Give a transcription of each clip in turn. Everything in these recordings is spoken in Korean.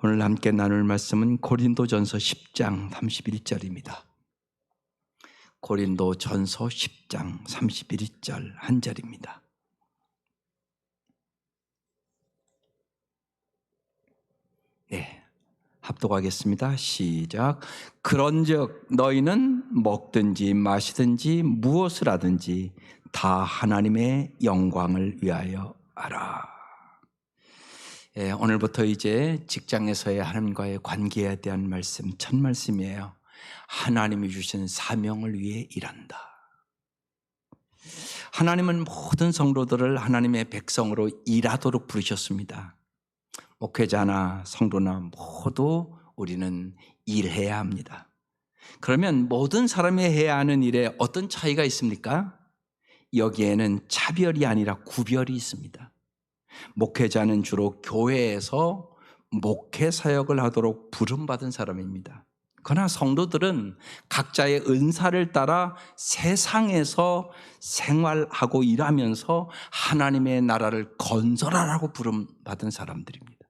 오늘 함께 나눌 말씀은 고린도전서 10장 31절입니다. 고린도전서 10장 31절 한 절입니다. 네, 합독하겠습니다. 시작. 그런즉 너희는 먹든지 마시든지 무엇을 하든지 다 하나님의 영광을 위하여 하라. 오늘부터 이제 직장에서의 하나님과의 관계에 대한 말씀, 첫 말씀이에요. 하나님이 주신 사명을 위해 일한다. 하나님은 모든 성도들을 하나님의 백성으로 일하도록 부르셨습니다. 목회자나 성도나 모두 우리는 일해야 합니다. 그러면 모든 사람이 해야 하는 일에 어떤 차이가 있습니까? 여기에는 차별이 아니라 구별이 있습니다. 목회자는 주로 교회에서 목회 사역을 하도록 부름받은 사람입니다. 그러나 성도들은 각자의 은사를 따라 세상에서 생활하고 일하면서 하나님의 나라를 건설하라고 부름받은 사람들입니다.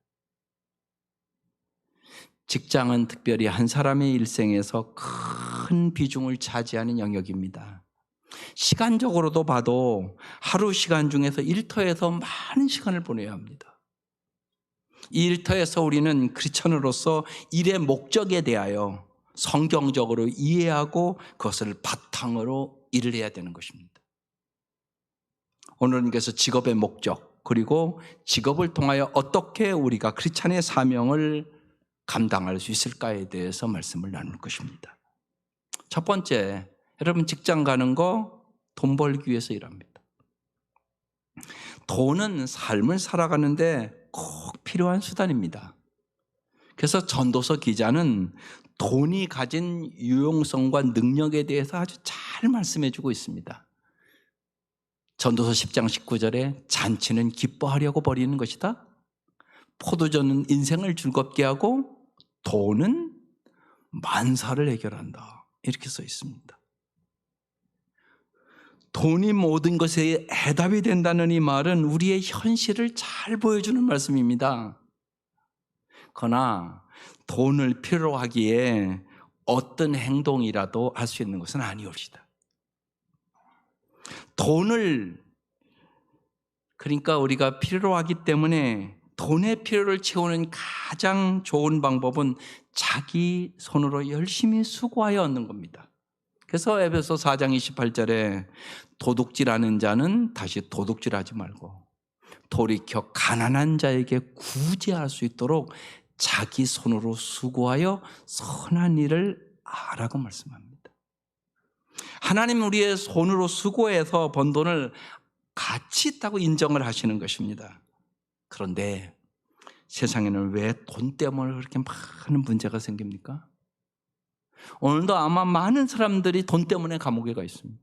직장은 특별히 한 사람의 일생에서 큰 비중을 차지하는 영역입니다. 시간적으로도 봐도 하루 시간 중에서 일터에서 많은 시간을 보내야 합니다. 이 일터에서 우리는 크리스천으로서 일의 목적에 대하여 성경적으로 이해하고 그것을 바탕으로 일을 해야 되는 것입니다. 오늘은 그래서 직업의 목적, 그리고 직업을 통하여 어떻게 우리가 크리스천의 사명을 감당할 수 있을까에 대해서 말씀을 나눌 것입니다. 첫 번째, 여러분 직장 가는 거 돈 벌기 위해서 일합니다. 돈은 삶을 살아가는데 꼭 필요한 수단입니다. 그래서 전도서 기자는 돈이 가진 유용성과 능력에 대해서 아주 잘 말씀해 주고 있습니다. 전도서 10장 19절에 잔치는 기뻐하려고 벌이는 것이다. 포도주는 인생을 즐겁게 하고 돈은 만사를 해결한다. 이렇게 써 있습니다. 돈이 모든 것의 해답이 된다는 이 말은 우리의 현실을 잘 보여주는 말씀입니다. 그러나 돈을 필요로 하기에 어떤 행동이라도 할 수 있는 것은 아니옵시다. 돈을 그러니까 우리가 필요로 하기 때문에 돈의 필요를 채우는 가장 좋은 방법은 자기 손으로 열심히 수고하여 얻는 겁니다. 그래서 에베소 4장 28절에 도둑질하는 자는 다시 도둑질하지 말고 돌이켜 가난한 자에게 구제할 수 있도록 자기 손으로 수고하여 선한 일을 하라고 말씀합니다. 하나님 우리의 손으로 수고해서 번 돈을 가치 있다고 인정을 하시는 것입니다. 그런데 세상에는 왜 돈 때문에 그렇게 많은 문제가 생깁니까? 오늘도 아마 많은 사람들이 돈 때문에 감옥에 가 있습니다.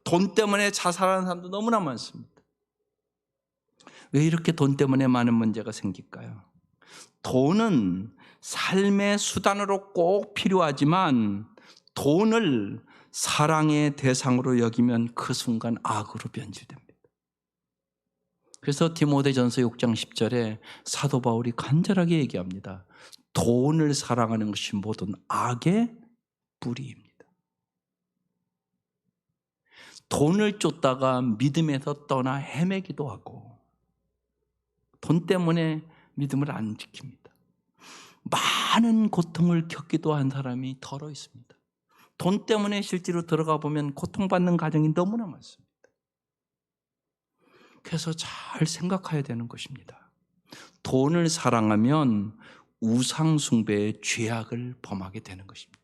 돈 때문에 자살하는 사람도 너무나 많습니다. 왜 이렇게 돈 때문에 많은 문제가 생길까요? 돈은 삶의 수단으로 꼭 필요하지만 돈을 사랑의 대상으로 여기면 그 순간 악으로 변질됩니다. 그래서 디모데전서 6장 10절에 사도 바울이 간절하게 얘기합니다. 돈을 사랑하는 것이 모든 악의 뿌리입니다. 돈을 쫓다가 믿음에서 떠나 헤매기도 하고 돈 때문에 믿음을 안 지킵니다. 많은 고통을 겪기도 한 사람이 덜어 있습니다. 돈 때문에 실제로 들어가 보면 고통받는 가정이 너무나 많습니다. 그래서 잘 생각해야 되는 것입니다. 돈을 사랑하면 우상숭배의 죄악을 범하게 되는 것입니다.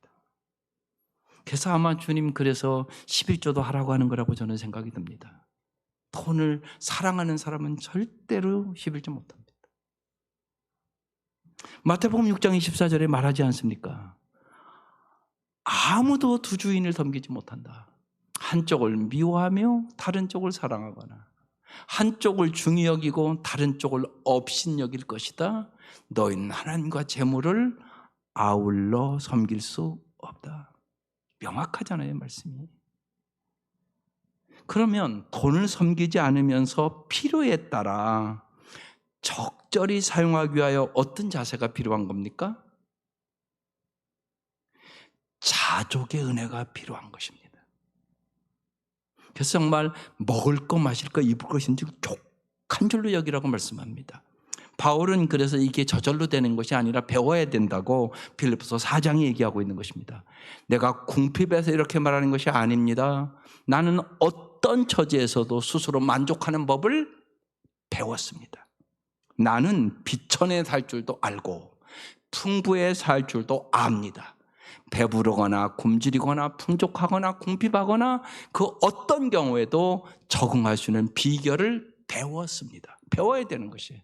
그래서 아마 주님 그래서 11조도 하라고 하는 거라고 저는 생각이 듭니다. 돈을 사랑하는 사람은 절대로 11조 못합니다. 마태복음 6장 24절에 말하지 않습니까? 아무도 두 주인을 섬기지 못한다. 한쪽을 미워하며 다른 쪽을 사랑하거나 한쪽을 중히 여기고 다른 쪽을 업신여길 것이다. 너희는 하나님과 재물을 아울러 섬길 수 없다. 명확하잖아요, 말씀이. 그러면 돈을 섬기지 않으면서 필요에 따라 적절히 사용하기 위하여 어떤 자세가 필요한 겁니까? 자족의 은혜가 필요한 것입니다. 그래서 정말 먹을 거 마실 거 입을 것인지 족한 줄로 여기라고 말씀합니다. 바울은 그래서 이게 저절로 되는 것이 아니라 배워야 된다고 빌립보서 4장에 얘기하고 있는 것입니다. 내가 궁핍해서 이렇게 말하는 것이 아닙니다. 나는 어떤 처지에서도 스스로 만족하는 법을 배웠습니다. 나는 비천에 살 줄도 알고 풍부에 살 줄도 압니다. 배부르거나 굶주리거나 풍족하거나 궁핍하거나 그 어떤 경우에도 적응할 수 있는 비결을 배웠습니다. 배워야 되는 것이에요.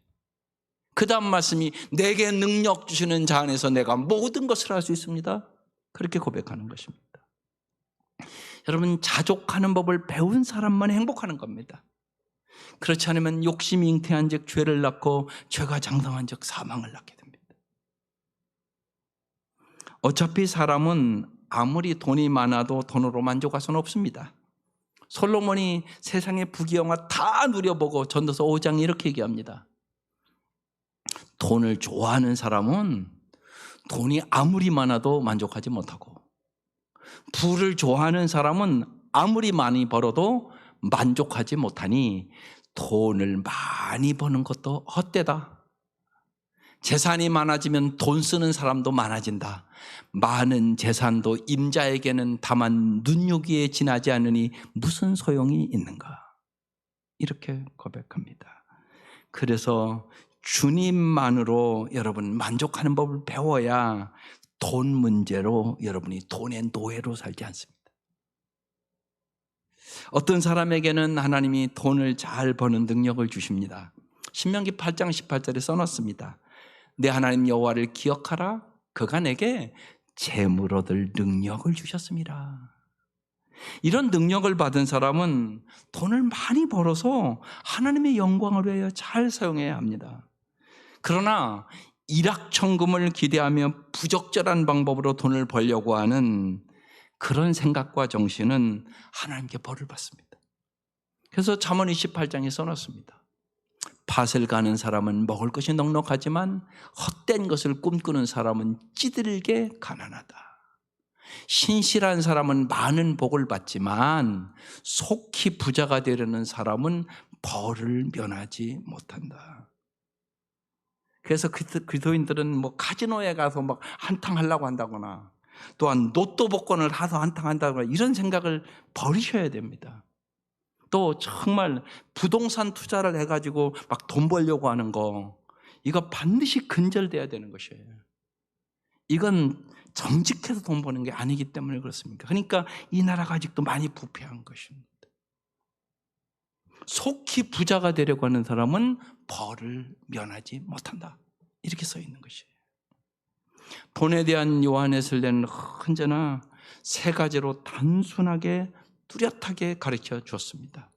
그 다음 말씀이 내게 능력 주시는 자 안에서 내가 모든 것을 할 수 있습니다. 그렇게 고백하는 것입니다. 여러분, 자족하는 법을 배운 사람만 행복하는 겁니다. 그렇지 않으면 욕심이 잉태한 즉 죄를 낳고 죄가 장성한 즉 사망을 낳게 됩니다. 어차피 사람은 아무리 돈이 많아도 돈으로 만족할 수는 없습니다. 솔로몬이 세상의 부귀영화 다 누려보고 전도서 5장에 이렇게 얘기합니다. 돈을 좋아하는 사람은 돈이 아무리 많아도 만족하지 못하고, 부를 좋아하는 사람은 아무리 많이 벌어도 만족하지 못하니 돈을 많이 버는 것도 헛되다. 재산이 많아지면 돈 쓰는 사람도 많아진다. 많은 재산도 임자에게는 다만 눈요기에 지나지 않으니 무슨 소용이 있는가? 이렇게 고백합니다. 그래서 주님만으로 여러분 만족하는 법을 배워야 돈 문제로 여러분이 돈의 노예로 살지 않습니다. 어떤 사람에게는 하나님이 돈을 잘 버는 능력을 주십니다. 신명기 8장 18절에 써놨습니다. 내 하나님 여호와를 기억하라. 그가 내게 재물 얻을 능력을 주셨습니다. 이런 능력을 받은 사람은 돈을 많이 벌어서 하나님의 영광을 위하여 잘 사용해야 합니다. 그러나 일확천금을 기대하며 부적절한 방법으로 돈을 벌려고 하는 그런 생각과 정신은 하나님께 벌을 받습니다. 그래서 잠언 28장에 써놨습니다. 밭을 가는 사람은 먹을 것이 넉넉하지만 헛된 것을 꿈꾸는 사람은 찌들게 가난하다. 신실한 사람은 많은 복을 받지만 속히 부자가 되려는 사람은 벌을 면하지 못한다. 그래서 그리스도인들은 뭐 카지노에 가서 막 한탕 하려고 한다거나 또한 로또 복권을 사서 한탕 한다거나 이런 생각을 버리셔야 됩니다. 또 정말 부동산 투자를 해가지고 막 돈 벌려고 하는 거, 이거 반드시 근절돼야 되는 것이에요. 이건 정직해서 돈 버는 게 아니기 때문에 그렇습니까? 그러니까 이 나라가 아직도 많이 부패한 것입니다. 속히 부자가 되려고 하는 사람은 벌을 면하지 못한다. 이렇게 써 있는 것이에요. 돈에 대한 요한의 설례는 언제나 세 가지로 단순하게 뚜렷하게 가르쳐 주었습니다.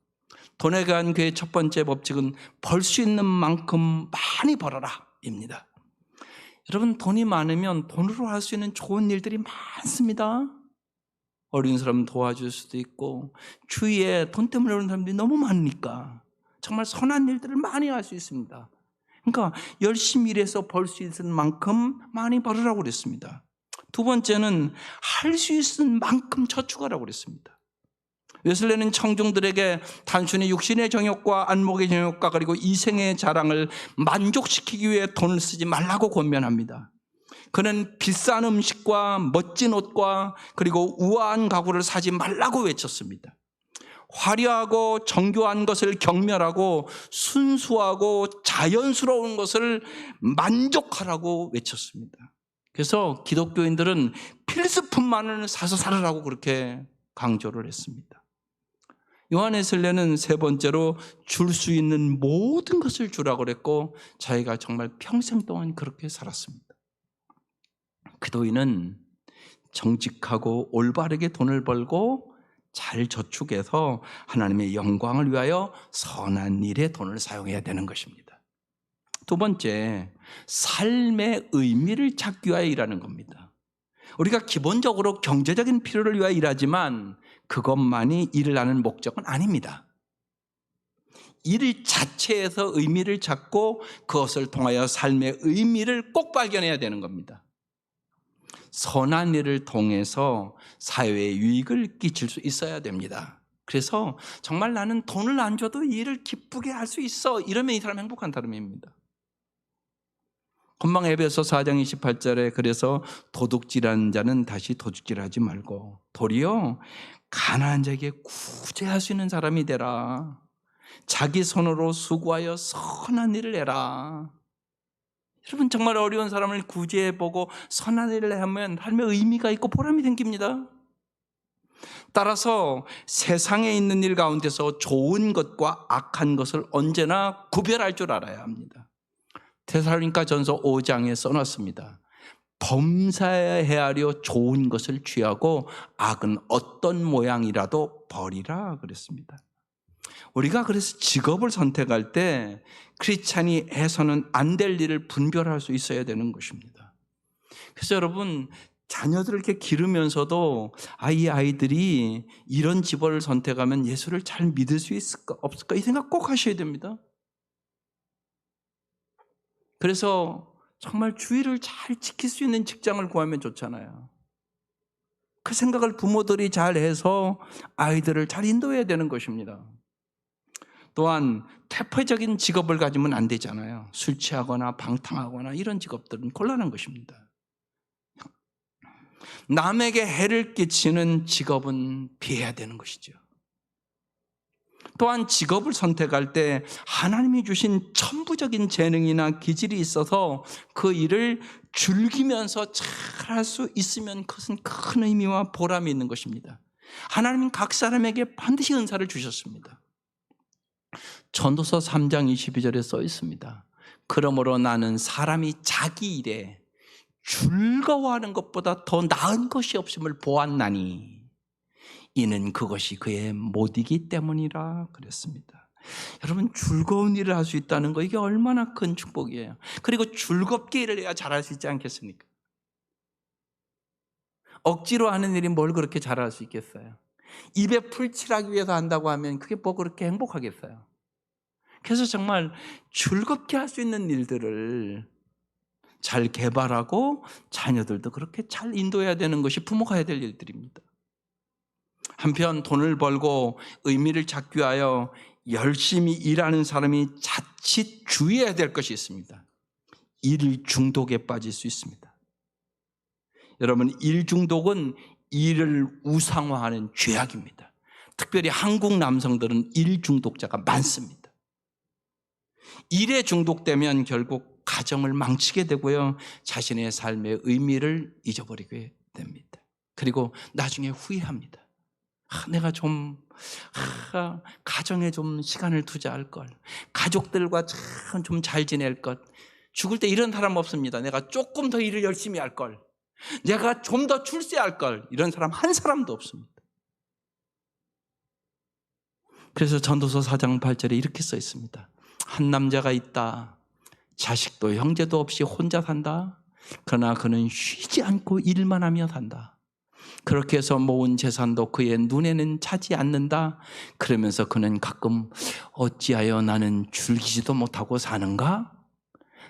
돈에 대한 그의 첫 번째 법칙은 벌 수 있는 만큼 많이 벌어라 입니다. 여러분, 돈이 많으면 돈으로 할 수 있는 좋은 일들이 많습니다. 어린 사람 도와줄 수도 있고 주위에 돈 때문에 오는 사람들이 너무 많으니까 정말 선한 일들을 많이 할 수 있습니다. 그러니까 열심히 일해서 벌 수 있는 만큼 많이 벌으라고 그랬습니다. 두 번째는 할 수 있는 만큼 저축하라고 그랬습니다. 웨슬레는 청중들에게 단순히 육신의 정욕과 안목의 정욕과 그리고 이생의 자랑을 만족시키기 위해 돈을 쓰지 말라고 권면합니다. 그는 비싼 음식과 멋진 옷과 그리고 우아한 가구를 사지 말라고 외쳤습니다. 화려하고 정교한 것을 경멸하고 순수하고 자연스러운 것을 만족하라고 외쳤습니다. 그래서 기독교인들은 필수품만을 사서 살으라고 그렇게 강조를 했습니다. 요한의 설례는 세 번째로 줄 수 있는 모든 것을 주라고 그랬고 자기가 정말 평생 동안 그렇게 살았습니다. 기도인은 정직하고 올바르게 돈을 벌고 잘 저축해서 하나님의 영광을 위하여 선한 일에 돈을 사용해야 되는 것입니다. 두 번째, 삶의 의미를 찾기 위하여 일하는 겁니다. 우리가 기본적으로 경제적인 필요를 위하여 일하지만 그것만이 일을 하는 목적은 아닙니다. 일 자체에서 의미를 찾고 그것을 통하여 삶의 의미를 꼭 발견해야 되는 겁니다. 선한 일을 통해서 사회에 유익을 끼칠 수 있어야 됩니다. 그래서 정말 나는 돈을 안 줘도 이 일을 기쁘게 할 수 있어, 이러면 이 사람 행복한 사람입니다. 금방 에베소 4장 28절에 그래서 도둑질하는 자는 다시 도둑질하지 말고 도리어 가난한 자에게 구제할 수 있는 사람이 되라. 자기 손으로 수고하여 선한 일을 해라. 여러분, 정말 어려운 사람을 구제해보고 선한 일을 하면 삶의 의미가 있고 보람이 생깁니다. 따라서 세상에 있는 일 가운데서 좋은 것과 악한 것을 언제나 구별할 줄 알아야 합니다. 데살로니가전서 5장에 써놨습니다. 범사에 헤아려 좋은 것을 취하고 악은 어떤 모양이라도 버리라 그랬습니다. 우리가 그래서 직업을 선택할 때 크리스찬이 해서는 안 될 일을 분별할 수 있어야 되는 것입니다. 그래서 여러분, 자녀들을 이렇게 기르면서도 이 아이들이 이런 직업을 선택하면 예수를 잘 믿을 수 있을까 없을까 이 생각 꼭 하셔야 됩니다. 그래서 정말 주의를 잘 지킬 수 있는 직장을 구하면 좋잖아요. 그 생각을 부모들이 잘 해서 아이들을 잘 인도해야 되는 것입니다. 또한 퇴폐적인 직업을 가지면 안 되잖아요. 술 취하거나 방탕하거나 이런 직업들은 곤란한 것입니다. 남에게 해를 끼치는 직업은 피해야 되는 것이죠. 또한 직업을 선택할 때 하나님이 주신 천부적인 재능이나 기질이 있어서 그 일을 즐기면서 잘할 수 있으면 그것은 큰 의미와 보람이 있는 것입니다. 하나님은 각 사람에게 반드시 은사를 주셨습니다. 전도서 3장 22절에 써 있습니다. 그러므로 나는 사람이 자기 일에 즐거워하는 것보다 더 나은 것이 없음을 보았나니 이는 그것이 그의 못이기 때문이라 그랬습니다. 여러분, 즐거운 일을 할 수 있다는 거, 이게 얼마나 큰 축복이에요. 그리고 즐겁게 일을 해야 잘할 수 있지 않겠습니까? 억지로 하는 일이 뭘 그렇게 잘할 수 있겠어요? 입에 풀칠하기 위해서 한다고 하면 그게 뭐 그렇게 행복하겠어요? 그래서 정말 즐겁게 할 수 있는 일들을 잘 개발하고 자녀들도 그렇게 잘 인도해야 되는 것이 부모가 해야 될 일들입니다. 한편 돈을 벌고 의미를 찾기 위하여 열심히 일하는 사람이 자칫 주의해야 될 것이 있습니다. 일 중독에 빠질 수 있습니다. 여러분, 일 중독은 일을 우상화하는 죄악입니다. 특별히 한국 남성들은 일 중독자가 많습니다. 일에 중독되면 결국 가정을 망치게 되고요, 자신의 삶의 의미를 잊어버리게 됩니다. 그리고 나중에 후회합니다. 내가 좀 가정에 좀 시간을 투자할 걸, 가족들과 좀 잘 지낼 것. 죽을 때 이런 사람 없습니다. 내가 조금 더 일을 열심히 할 걸, 내가 좀 더 출세할 걸. 이런 사람 한 사람도 없습니다. 그래서 전도서 4장 8절에 이렇게 써 있습니다. 한 남자가 있다. 자식도 형제도 없이 혼자 산다. 그러나 그는 쉬지 않고 일만 하며 산다. 그렇게 해서 모은 재산도 그의 눈에는 차지 않는다. 그러면서 그는 가끔 어찌하여 나는 즐기지도 못하고 사는가?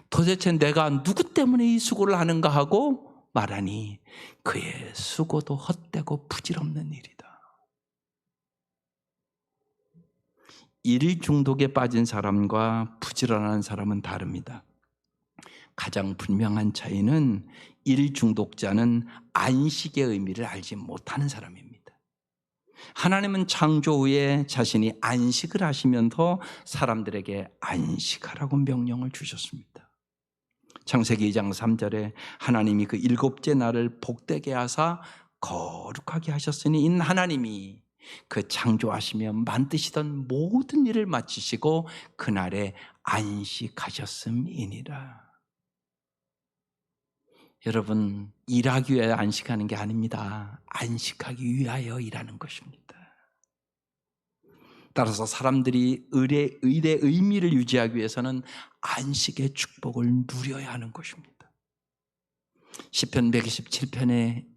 도대체 내가 누구 때문에 이 수고를 하는가 하고 말하니 그의 수고도 헛되고 부질없는 일이다. 일 중독에 빠진 사람과 부지런한 사람은 다릅니다. 가장 분명한 차이는 일 중독자는 안식의 의미를 알지 못하는 사람입니다. 하나님은 창조 후에 자신이 안식을 하시면서 사람들에게 안식하라고 명령을 주셨습니다. 창세기 2장 3절에 하나님이 그 일곱째 날을 복되게 하사 거룩하게 하셨으니 인 하나님이 그 창조하시며 만드시던 모든 일을 마치시고 그날에 안식하셨음이니라. 여러분, 일하기 위해 안식하는 게 아닙니다. 안식하기 위하여 일하는 것입니다. 따라서 사람들이 일의 의미를 유지하기 위해서는 안식의 축복을 누려야 하는 것입니다. 시편 127편에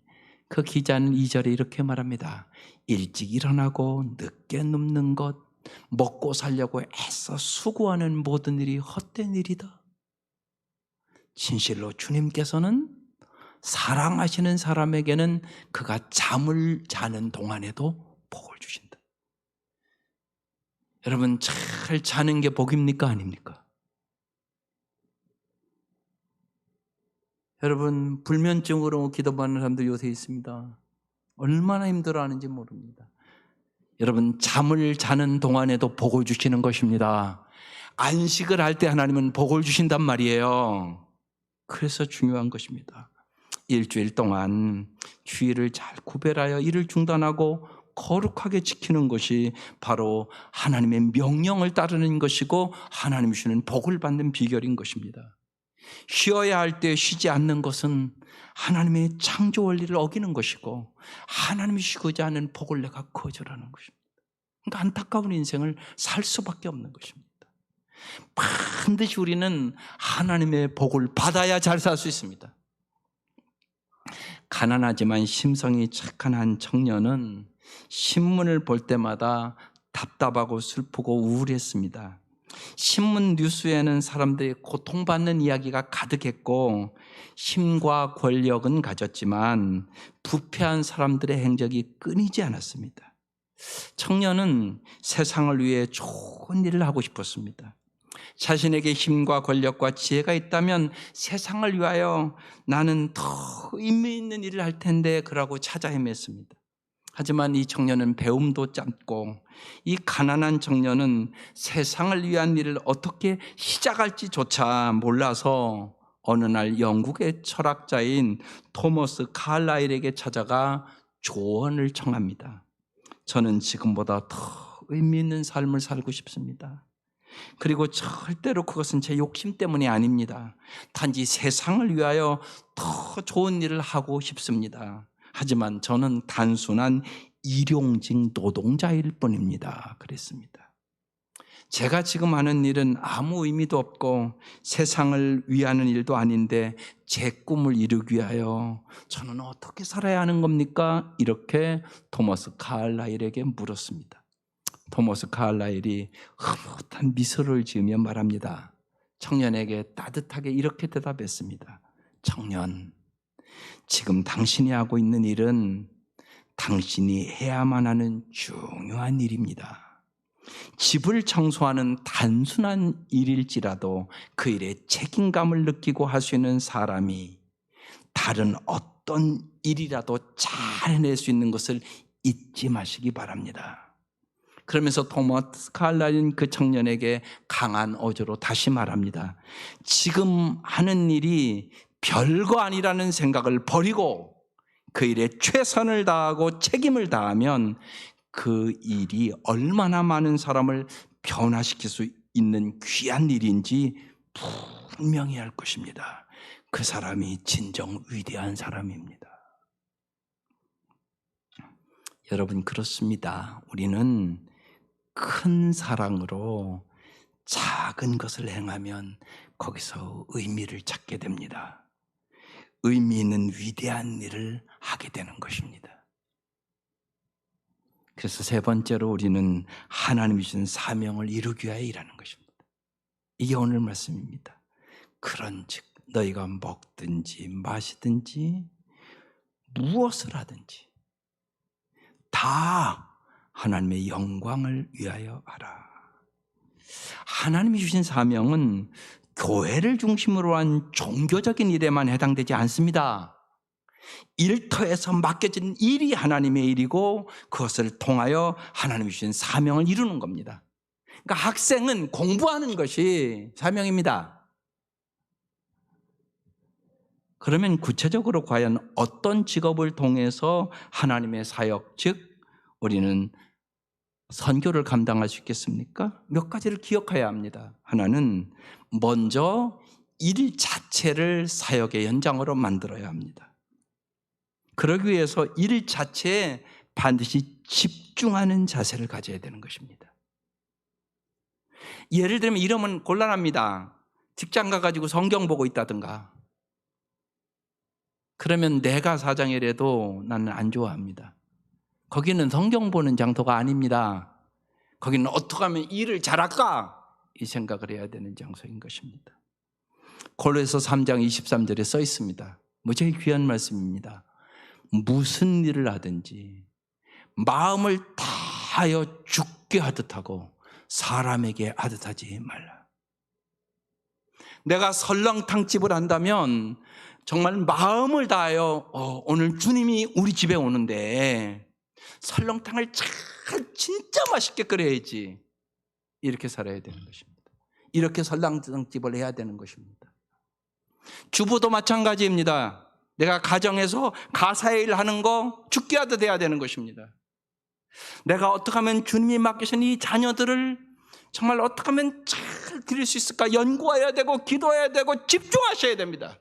그 기자는 2절에 이렇게 말합니다. 일찍 일어나고 늦게 눕는 것 먹고 살려고 애써 수고하는 모든 일이 헛된 일이다. 진실로 주님께서는 사랑하시는 사람에게는 그가 잠을 자는 동안에도 복을 주신다. 여러분, 잘 자는 게 복입니까? 아닙니까? 여러분, 불면증으로 기도받는 사람들 요새 있습니다. 얼마나 힘들어하는지 모릅니다. 여러분, 잠을 자는 동안에도 복을 주시는 것입니다. 안식을 할 때 하나님은 복을 주신단 말이에요. 그래서 중요한 것입니다. 일주일 동안 주일을 잘 구별하여 일을 중단하고 거룩하게 지키는 것이 바로 하나님의 명령을 따르는 것이고 하나님이 주시는 복을 받는 비결인 것입니다. 쉬어야 할 때 쉬지 않는 것은 하나님의 창조 원리를 어기는 것이고 하나님이 쉬고자 하는 복을 내가 거절하는 것입니다. 그러니까 안타까운 인생을 살 수밖에 없는 것입니다. 반드시 우리는 하나님의 복을 받아야 잘 살 수 있습니다. 가난하지만 심성이 착한 한 청년은 신문을 볼 때마다 답답하고 슬프고 우울했습니다. 신문 뉴스에는 사람들이 고통받는 이야기가 가득했고 힘과 권력은 가졌지만 부패한 사람들의 행적이 끊이지 않았습니다. 청년은 세상을 위해 좋은 일을 하고 싶었습니다. 자신에게 힘과 권력과 지혜가 있다면 세상을 위하여 나는 더 의미 있는 일을 할 텐데 그러고 찾아 헤맸습니다. 하지만 이 청년은 배움도 짧고 이 가난한 청년은 세상을 위한 일을 어떻게 시작할지조차 몰라서 어느 날 영국의 철학자인 토머스 칼라일에게 찾아가 조언을 청합니다. 저는 지금보다 더 의미 있는 삶을 살고 싶습니다. 그리고 절대로 그것은 제 욕심 때문이 아닙니다. 단지 세상을 위하여 더 좋은 일을 하고 싶습니다. 하지만 저는 단순한 일용직 노동자일 뿐입니다. 그랬습니다. 제가 지금 하는 일은 아무 의미도 없고 세상을 위하는 일도 아닌데 제 꿈을 이루기 위하여 저는 어떻게 살아야 하는 겁니까? 이렇게 토머스 칼라일에게 물었습니다. 토머스 칼라일이 흐뭇한 미소를 지으며 말합니다. 청년에게 따뜻하게 이렇게 대답했습니다. 청년, 지금 당신이 하고 있는 일은 당신이 해야만 하는 중요한 일입니다. 집을 청소하는 단순한 일일지라도 그 일에 책임감을 느끼고 할 수 있는 사람이 다른 어떤 일이라도 잘 해낼 수 있는 것을 잊지 마시기 바랍니다. 그러면서 토머스 칼라일은 그 청년에게 강한 어조로 다시 말합니다. 지금 하는 일이 별거 아니라는 생각을 버리고 그 일에 최선을 다하고 책임을 다하면 그 일이 얼마나 많은 사람을 변화시킬 수 있는 귀한 일인지 분명히 알 것입니다. 그 사람이 진정 위대한 사람입니다. 여러분, 그렇습니다. 우리는 큰 사랑으로 작은 것을 행하면 거기서 의미를 찾게 됩니다. 의미 있는 위대한 일을 하게 되는 것입니다. 그래서 세 번째로 우리는 하나님이 주신 사명을 이루기 위하여 일하는 것입니다. 이게 오늘 말씀입니다. 그런즉 너희가 먹든지 마시든지 무엇을 하든지 다 하나님의 영광을 위하여 하라. 하나님이 주신 사명은 교회를 중심으로 한 종교적인 일에만 해당되지 않습니다. 일터에서 맡겨진 일이 하나님의 일이고 그것을 통하여 하나님이 주신 사명을 이루는 겁니다. 그러니까 학생은 공부하는 것이 사명입니다. 그러면 구체적으로 과연 어떤 직업을 통해서 하나님의 사역, 즉 우리는 선교를 감당할 수 있겠습니까? 몇 가지를 기억해야 합니다. 하나는 먼저 일 자체를 사역의 연장으로 만들어야 합니다. 그러기 위해서 일 자체에 반드시 집중하는 자세를 가져야 되는 것입니다. 예를 들면 이러면 곤란합니다. 직장 가가지고 성경 보고 있다든가. 그러면 내가 사장이라도 나는 안 좋아합니다. 거기는 성경 보는 장소가 아닙니다. 거기는 어떻게 하면 일을 잘할까? 이 생각을 해야 되는 장소인 것입니다. 골로새서 3장 23절에 써 있습니다. 무지하게 귀한 말씀입니다. 무슨 일을 하든지 마음을 다하여 죽게 하듯 하고 사람에게 하듯 하지 말라. 내가 설렁탕집을 한다면 정말 마음을 다하여 오늘 주님이 우리 집에 오는데 설렁탕을 진짜 맛있게 끓여야지, 이렇게 살아야 되는 것입니다. 이렇게 설렁탕집을 해야 되는 것입니다. 주부도 마찬가지입니다. 내가 가정에서 가사일 하는 거 죽게 하듯 해야 되는 것입니다. 내가 어떻게 하면 주님이 맡기신 이 자녀들을 정말 어떻게 하면 잘 기를 수 있을까 연구해야 되고 기도해야 되고 집중하셔야 됩니다.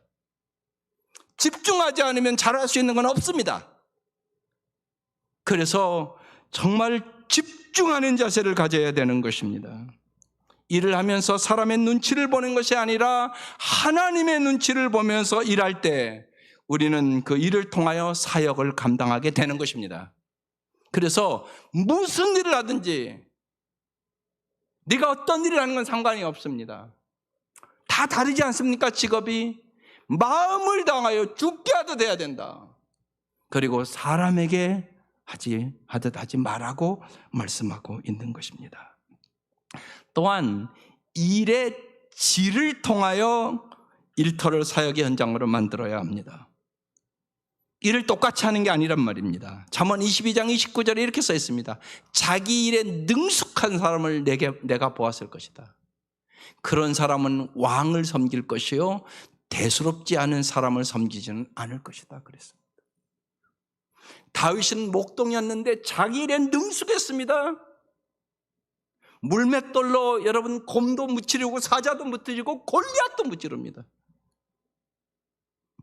집중하지 않으면 잘할 수 있는 건 없습니다. 그래서 정말 집중하는 자세를 가져야 되는 것입니다. 일을 하면서 사람의 눈치를 보는 것이 아니라 하나님의 눈치를 보면서 일할 때 우리는 그 일을 통하여 사역을 감당하게 되는 것입니다. 그래서 무슨 일을 하든지 네가 어떤 일을 하는 건 상관이 없습니다. 다 다르지 않습니까? 직업이 마음을 당하여 죽게 하듯 해야 된다. 그리고 사람에게 하듯 하지 말라고 말씀하고 있는 것입니다. 또한 일의 질을 통하여 일터를 사역의 현장으로 만들어야 합니다. 일을 똑같이 하는 게 아니란 말입니다. 잠언 22장 29절에 이렇게 써 있습니다. 자기 일에 능숙한 사람을 내가 보았을 것이다. 그런 사람은 왕을 섬길 것이요 대수롭지 않은 사람을 섬기지는 않을 것이다 그랬습니다. 다윗은 목동이었는데 자기 일에 능숙했습니다. 물맷돌로 여러분 곰도 무찌르고 사자도 무찌르고 골리앗도 무찌릅니다.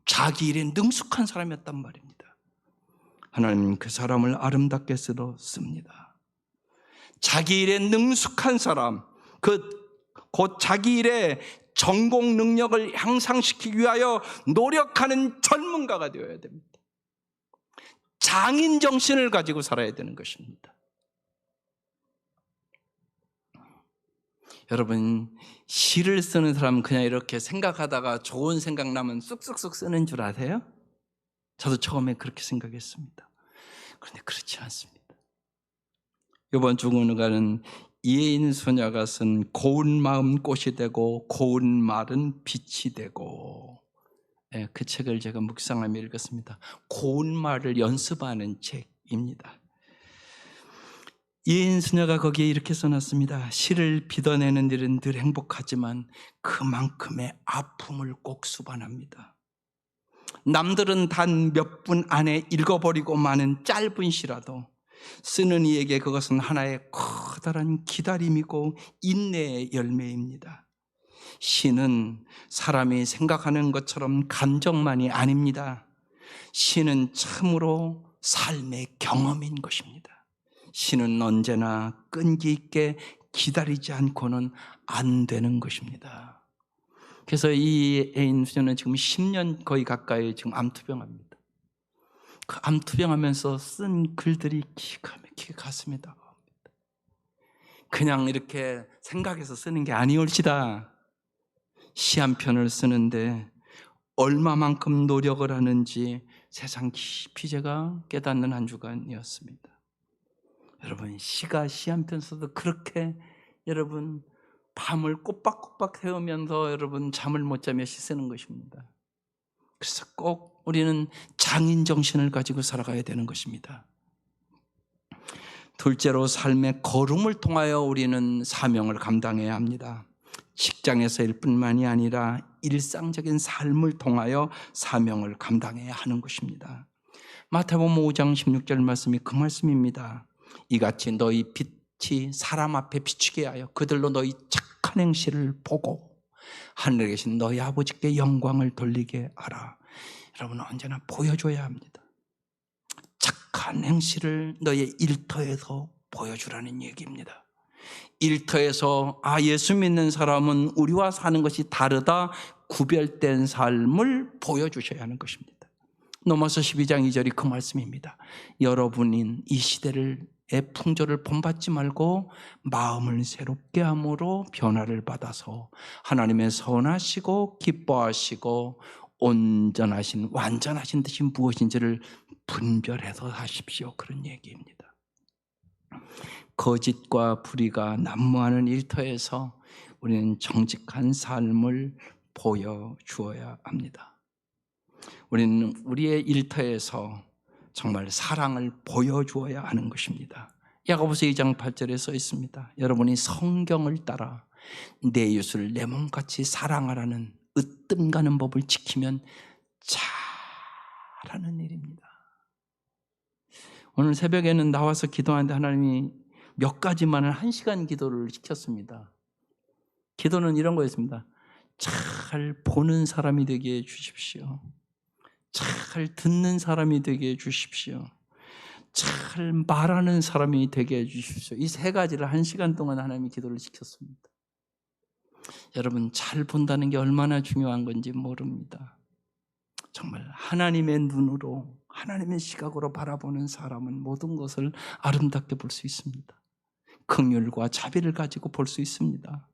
자기 일에 능숙한 사람이었단 말입니다. 하나님은 그 사람을 아름답게 쓰셨습니다. 자기 일에 능숙한 사람, 곧 자기 일에 전공 능력을 향상시키기 위하여 노력하는 전문가가 되어야 됩니다. 장인 정신을 가지고 살아야 되는 것입니다. 여러분, 시를 쓰는 사람은 그냥 이렇게 생각하다가 좋은 생각 나면 쑥쑥쑥 쓰는 줄 아세요? 저도 처음에 그렇게 생각했습니다. 그런데 그렇지 않습니다. 이번 주문가는 이혜인 소녀가 쓴 고운 마음 꽃이 되고 고운 말은 빛이 되고, 그 책을 제가 묵상하며 읽었습니다. 고운 말을 연습하는 책입니다. 이혜인 소녀가 거기에 이렇게 써놨습니다. 시를 빚어내는 일은 늘 행복하지만 그만큼의 아픔을 꼭 수반합니다. 남들은 단 몇 분 안에 읽어버리고 마는 짧은 시라도 쓰는 이에게 그것은 하나의 커다란 기다림이고 인내의 열매입니다. 시는 사람이 생각하는 것처럼 감정만이 아닙니다. 시는 참으로 삶의 경험인 것입니다. 시는 언제나 끈기 있게 기다리지 않고는 안 되는 것입니다. 그래서 이 애인 수녀는 지금 10년 거의 가까이 지금 암투병합니다. 그 암투병하면서 쓴 글들이 기가 막히게 가슴에 다가옵니다. 그냥 이렇게 생각해서 쓰는 게 아니올지다. 시 한 편을 쓰는데 얼마만큼 노력을 하는지 세상 깊이 제가 깨닫는 한 주간이었습니다. 여러분, 시가 시 한 편 써도 그렇게 여러분 밤을 꼬박꼬박 세우면서 여러분 잠을 못 자며 시 쓰는 것입니다. 그래서 꼭 우리는 장인 정신을 가지고 살아가야 되는 것입니다. 둘째로 삶의 걸음을 통하여 우리는 사명을 감당해야 합니다. 직장에서일 뿐만이 아니라 일상적인 삶을 통하여 사명을 감당해야 하는 것입니다. 마태복음 5장 16절 말씀이 그 말씀입니다. 이같이 너희 빛이 사람 앞에 비추게 하여 그들로 너희 착한 행실을 보고 하늘에 계신 너희 아버지께 영광을 돌리게 하라. 여러분, 언제나 보여줘야 합니다. 착한 행실을 너의 일터에서 보여주라는 얘기입니다. 일터에서 예수 믿는 사람은 우리와 사는 것이 다르다, 구별된 삶을 보여주셔야 하는 것입니다. 로마서 12장 2절이 그 말씀입니다. 여러분인 이 시대를 풍조를 본받지 말고 마음을 새롭게 함으로 변화를 받아서 하나님의 선하시고 기뻐하시고 온전하신 완전하신 뜻이 무엇인지를 분별해서 하십시오. 그런 얘기입니다. 거짓과 불의가 난무하는 일터에서 우리는 정직한 삶을 보여주어야 합니다. 우리는 우리의 일터에서 정말 사랑을 보여주어야 하는 것입니다. 야고보서 2장 8절에 써 있습니다. 여러분이 성경을 따라 내 이웃을 내 몸같이 사랑하라는 으뜸 가는 법을 지키면 잘하는 일입니다. 오늘 새벽에는 나와서 기도하는데 하나님이 몇 가지만을 1시간 기도를 시켰습니다. 기도는 이런 거였습니다. 잘 보는 사람이 되게 해주십시오. 잘 듣는 사람이 되게 해주십시오. 잘 말하는 사람이 되게 해주십시오. 이 3가지를 1시간 동안 하나님이 기도를 시켰습니다. 여러분, 잘 본다는 게 얼마나 중요한 건지 모릅니다. 정말 하나님의 눈으로, 하나님의 시각으로 바라보는 사람은 모든 것을 아름답게 볼 수 있습니다. 긍휼과 자비를 가지고 볼 수 있습니다.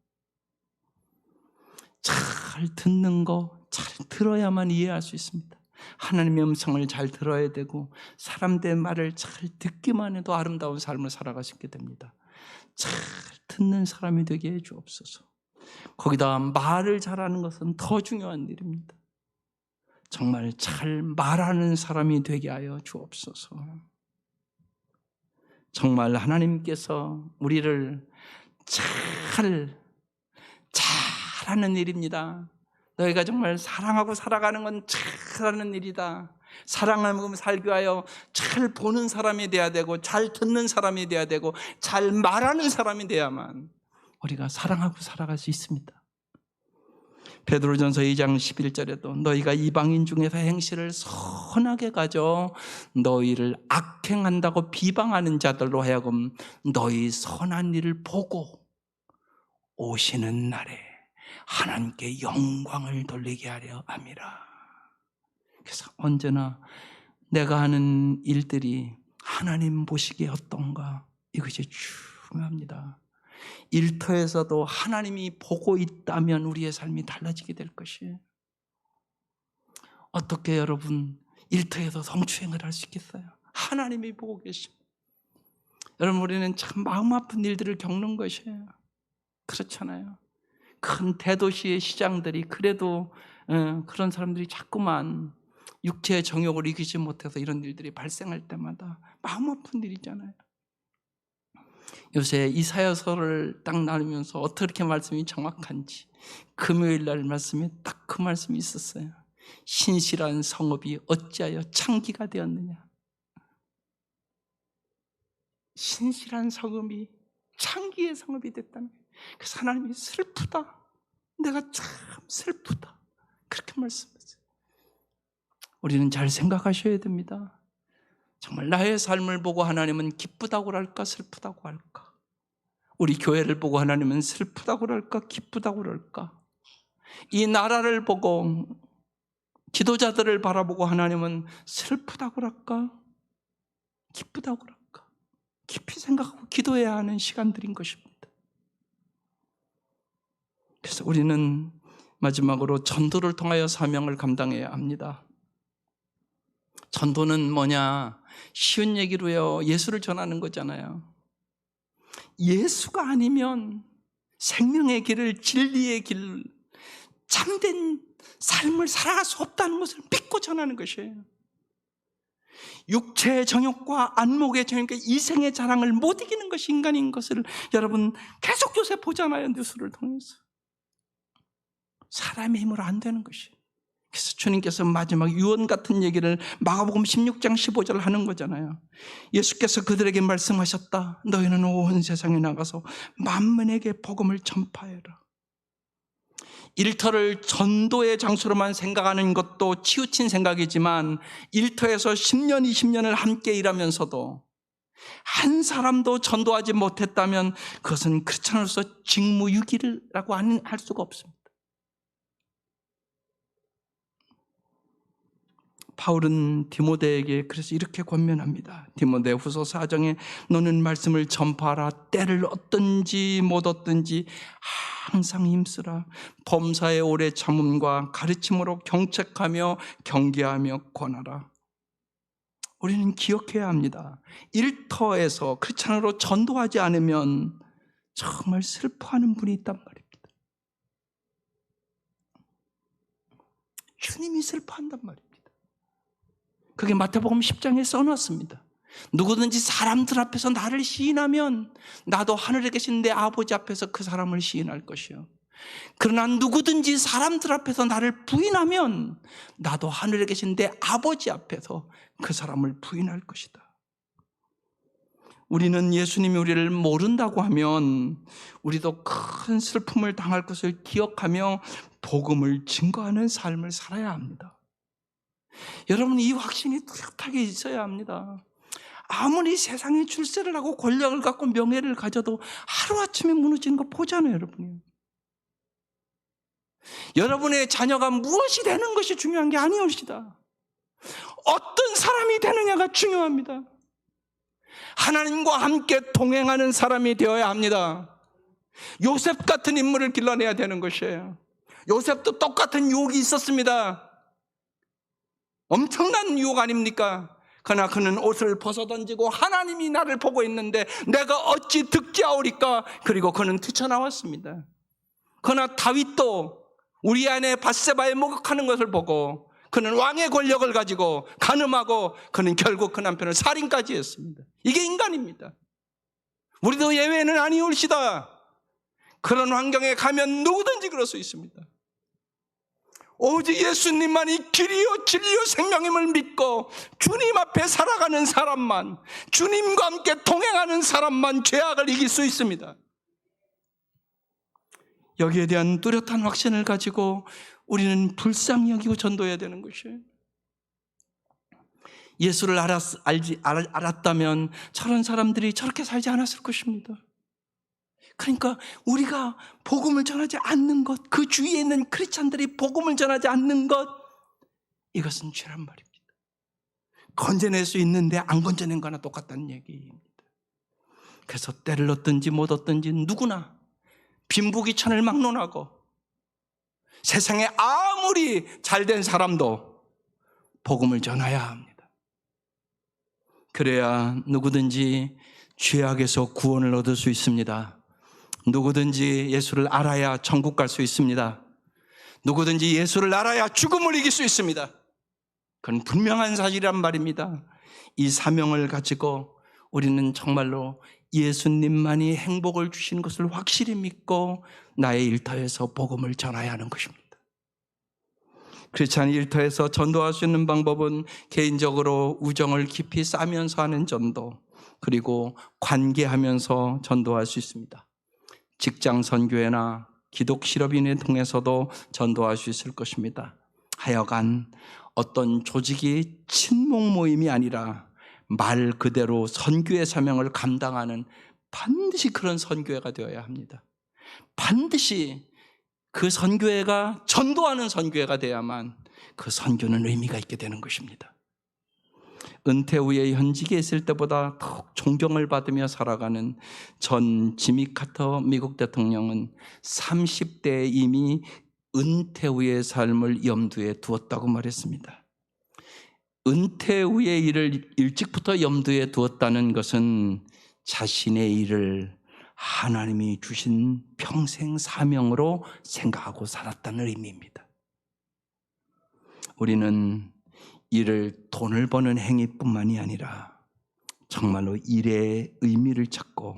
잘 듣는 거, 잘 들어야만 이해할 수 있습니다. 하나님의 음성을 잘 들어야 되고 사람들의 말을 잘 듣기만 해도 아름다운 삶을 살아갈 수 있게 됩니다. 잘 듣는 사람이 되게 해 주옵소서. 거기다 말을 잘하는 것은 더 중요한 일입니다. 정말 잘 말하는 사람이 되게 하여 주옵소서. 정말 하나님께서 우리를 잘하는 일입니다. 너희가 정말 사랑하고 살아가는 건 잘하는 일이다. 사랑하며 살기 위하여 잘 보는 사람이 돼야 되고 잘 듣는 사람이 돼야 되고 잘 말하는 사람이 돼야만 우리가 사랑하고 살아갈 수 있습니다. 베드로전서 2장 11절에도 너희가 이방인 중에서 행실을 선하게 가져 너희를 악행한다고 비방하는 자들로 하여금 너희 선한 일을 보고 오시는 날에 하나님께 영광을 돌리게 하려 함이라. 그래서 언제나 내가 하는 일들이 하나님 보시기에 어떤가, 이것이 중요합니다. 일터에서도 하나님이 보고 있다면 우리의 삶이 달라지게 될 것이에요. 어떻게 여러분 일터에서 성추행을 할 수 있겠어요? 하나님이 보고 계십니다. 여러분, 우리는 참 마음 아픈 일들을 겪는 것이에요. 그렇잖아요. 큰 대도시의 시장들이 그래도 그런 사람들이 자꾸만 육체의 정욕을 이기지 못해서 이런 일들이 발생할 때마다 마음 아픈 일이잖아요. 요새 이사야서를 딱 나누면서 어떻게 말씀이 정확한지 금요일 날 말씀에 딱 그 말씀이 있었어요. 신실한 성읍이 어찌하여 창기가 되었느냐. 신실한 성읍이 창기의 성읍이 됐다는 거예요. 그래서 하나님이 슬프다. 내가 참 슬프다. 그렇게 말씀하세요. 우리는 잘 생각하셔야 됩니다. 정말 나의 삶을 보고 하나님은 기쁘다고 할까 슬프다고 할까? 우리 교회를 보고 하나님은 슬프다고 할까 기쁘다고 할까? 이 나라를 보고 지도자들을 바라보고 하나님은 슬프다고 할까 기쁘다고 할까? 깊이 생각하고 기도해야 하는 시간들인 것입니다. 그래서 우리는 마지막으로 전도를 통하여 사명을 감당해야 합니다. 전도는 뭐냐? 쉬운 얘기로요, 예수를 전하는 거잖아요. 예수가 아니면 생명의 길을, 진리의 길, 참된 삶을 살아갈 수 없다는 것을 믿고 전하는 것이에요. 육체의 정욕과 안목의 정욕과 이생의 자랑을 못 이기는 것이 인간인 것을 여러분 계속 요새 보잖아요. 뉴스를 통해서. 사람의 힘으로 안 되는 것이에요. 그래서 주님께서 마지막 유언 같은 얘기를 마가복음 16장 15절 하는 거잖아요. 예수께서 그들에게 말씀하셨다. 너희는 온 세상에 나가서 만민에게 복음을 전파해라. 일터를 전도의 장소로만 생각하는 것도 치우친 생각이지만 일터에서 10년, 20년을 함께 일하면서도 한 사람도 전도하지 못했다면 그것은 크리스찬으로서 직무유기라고 할 수가 없습니다. 바울은 디모데에게 그래서 이렇게 권면합니다. 디모데 후서 4장에 너는 말씀을 전파하라. 때를 얻든지 못 얻든지 항상 힘쓰라. 범사의 오래 참음과 가르침으로 경책하며 경계하며 권하라. 우리는 기억해야 합니다. 일터에서 크리스찬으로 전도하지 않으면 정말 슬퍼하는 분이 있단 말입니다. 주님이 슬퍼한단 말입니다. 그게 마태복음 10장에 써놨습니다. 누구든지 사람들 앞에서 나를 시인하면 나도 하늘에 계신 내 아버지 앞에서 그 사람을 시인할 것이요. 그러나 누구든지 사람들 앞에서 나를 부인하면 나도 하늘에 계신 내 아버지 앞에서 그 사람을 부인할 것이다. 우리는 예수님이 우리를 모른다고 하면 우리도 큰 슬픔을 당할 것을 기억하며 복음을 증거하는 삶을 살아야 합니다. 여러분, 이 확신이 뚜렷하게 있어야 합니다. 아무리 세상에 출세를 하고 권력을 갖고 명예를 가져도 하루아침에 무너지는 거 보잖아요, 여러분이. 여러분의 자녀가 무엇이 되는 것이 중요한 게 아니옵시다. 어떤 사람이 되느냐가 중요합니다. 하나님과 함께 동행하는 사람이 되어야 합니다. 요셉 같은 인물을 길러내야 되는 것이에요. 요셉도 똑같은 유혹이 있었습니다. 엄청난 유혹 아닙니까? 그러나 그는 옷을 벗어던지고 하나님이 나를 보고 있는데 내가 어찌 득지하오리까? 그리고 그는 뛰쳐나왔습니다. 그러나 다윗도 우리 아내 밧세바의 목욕하는 것을 보고 그는 왕의 권력을 가지고 간음하고 그는 결국 그 남편을 살인까지 했습니다. 이게 인간입니다. 우리도 예외는 아니올시다. 그런 환경에 가면 누구든지 그럴 수 있습니다. 오직 예수님만이 길이요 진리요 생명임을 믿고 주님 앞에 살아가는 사람만, 주님과 함께 동행하는 사람만 죄악을 이길 수 있습니다. 여기에 대한 뚜렷한 확신을 가지고 우리는 불쌍히 여기고 전도해야 되는 것이에요. 예수를 알았다면 저런 사람들이 저렇게 살지 않았을 것입니다. 그러니까 우리가 복음을 전하지 않는 것, 그 주위에 있는 크리스찬들이 복음을 전하지 않는 것, 이것은 죄란 말입니다. 건져낼 수 있는데 안 건져낸 거나 똑같다는 얘기입니다. 그래서 때를 얻든지 못 얻든지 누구나 빈부귀천을 막론하고 세상에 아무리 잘된 사람도 복음을 전해야 합니다. 그래야 누구든지 죄악에서 구원을 얻을 수 있습니다. 누구든지 예수를 알아야 천국 갈 수 있습니다. 누구든지 예수를 알아야 죽음을 이길 수 있습니다. 그건 분명한 사실이란 말입니다. 이 사명을 가지고 우리는 정말로 예수님만이 행복을 주시는 것을 확실히 믿고 나의 일터에서 복음을 전해야 하는 것입니다. 크리스찬 일터에서 전도할 수 있는 방법은 개인적으로 우정을 깊이 쌓으면서 하는 전도, 그리고 관계하면서 전도할 수 있습니다. 직장 선교회나 기독 실업인을 통해서도 전도할 수 있을 것입니다. 하여간 어떤 조직이 친목 모임이 아니라 말 그대로 선교의 사명을 감당하는 반드시 그런 선교회가 되어야 합니다. 반드시 그 선교회가 전도하는 선교회가 돼야만 그 선교는 의미가 있게 되는 것입니다. 은퇴 후에 현직에 있을 때보다 더욱 존경을 받으며 살아가는 전 지미 카터 미국 대통령은 30대에 이미 은퇴 후의 삶을 염두에 두었다고 말했습니다. 은퇴 후의 일을 일찍부터 염두에 두었다는 것은 자신의 일을 하나님이 주신 평생 사명으로 생각하고 살았다는 의미입니다. 우리는 일을 돈을 버는 행위뿐만이 아니라 정말로 일의 의미를 찾고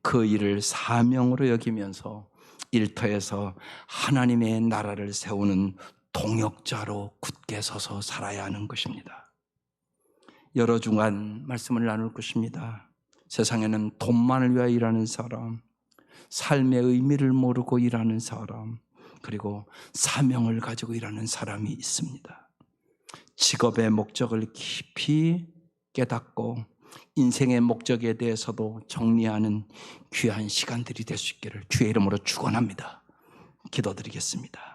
그 일을 사명으로 여기면서 일터에서 하나님의 나라를 세우는 동역자로 굳게 서서 살아야 하는 것입니다. 여러 중간 말씀을 나눌 것입니다. 세상에는 돈만을 위하여 일하는 사람, 삶의 의미를 모르고 일하는 사람, 그리고 사명을 가지고 일하는 사람이 있습니다. 직업의 목적을 깊이 깨닫고 인생의 목적에 대해서도 정리하는 귀한 시간들이 될 수 있기를 주의 이름으로 축원합니다. 기도드리겠습니다.